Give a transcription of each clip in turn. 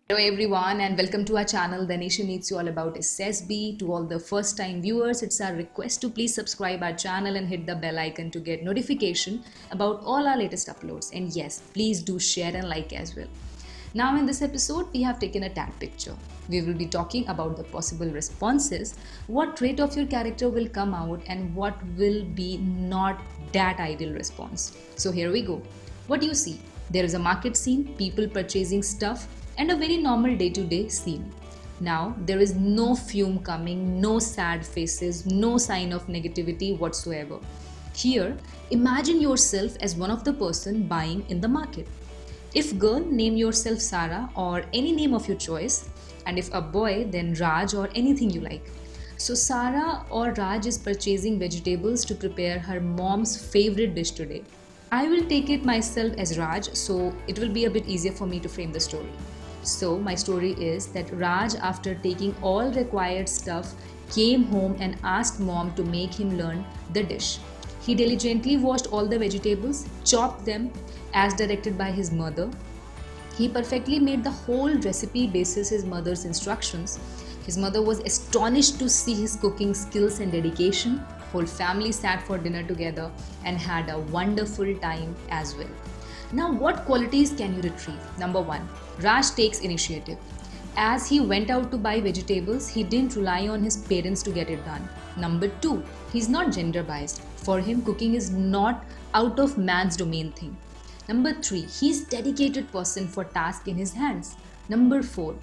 Hello everyone and welcome to our channel. The Nation Needs You All About SSB. To all the first time viewers, it's our request to please subscribe our channel and hit the bell icon to get notification about all our latest uploads. And yes, please do share and like as well. Now in this episode, we have taken a tag picture. We will be talking about the possible responses, what trait of your character will come out and what will be not that ideal response. So here we go. What do you see? There is a market scene, people purchasing stuff, and a very normal day to day scene. Now, there is no fume coming, no sad faces, no sign of negativity whatsoever. Here, imagine yourself as one of the person buying in the market. If girl, name yourself Sarah or any name of your choice, and if a boy, then Raj or anything you like. So Sarah or Raj is purchasing vegetables to prepare her mom's favorite dish today. I will take it myself as Raj, so it will be a bit easier for me to frame the story. So, my story is that Raj, after taking all required stuff, came home and asked mom to make him learn the dish. He diligently washed all the vegetables, chopped them as directed by his mother. He perfectly made the whole recipe basis his mother's instructions. His mother was astonished to see his cooking skills and dedication. Whole family sat for dinner together and had a wonderful time as well. Now, what qualities can you retrieve? Number one, Raj takes initiative. As he went out to buy vegetables, he didn't rely on his parents to get it done. Number two, he's not gender biased. For him, cooking is not out of man's domain thing. Number three, he's dedicated person for task in his hands. Number four,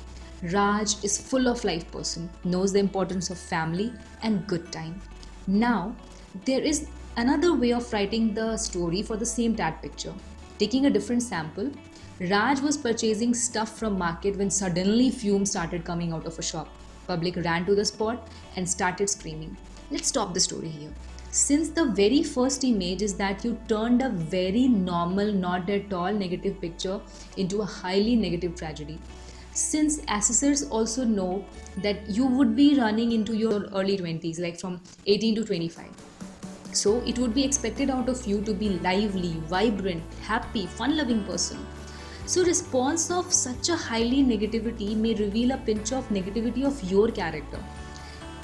Raj is full of life person, knows the importance of family and good time. Now, there is another way of writing the story for the same tag picture. Taking a different sample, Raj was purchasing stuff from market when suddenly fumes started coming out of a shop. Public ran to the spot and started screaming. Let's stop the story here. Since the very first image is that you turned a very normal, not at all negative picture into a highly negative tragedy. Since assessors also know that you would be running into your early 20s, like from 18 to 25. So it would be expected out of you to be lively, vibrant, happy, fun-loving person. So response of such a highly negativity may reveal a pinch of negativity of your character.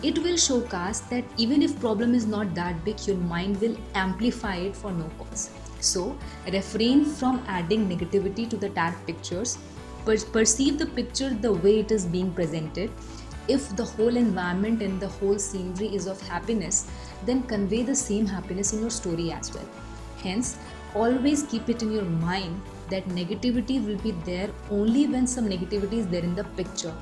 It will showcase that even if problem is not that big, your mind will amplify it for no cause. So refrain from adding negativity to the tag pictures. Perceive the picture the way it is being presented. If the whole environment and the whole scenery is of happiness, then convey the same happiness in your story as well. Hence, always keep it in your mind that negativity will be there only when some negativity is there in the picture.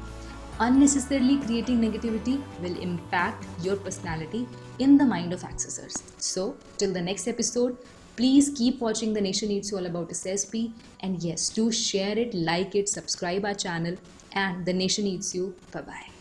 Unnecessarily creating negativity will impact your personality in the mind of accessors. So, till the next episode, please keep watching The Nation Needs You All About SSB, and yes, do share it, like it, subscribe our channel, and The Nation Needs You. Bye bye.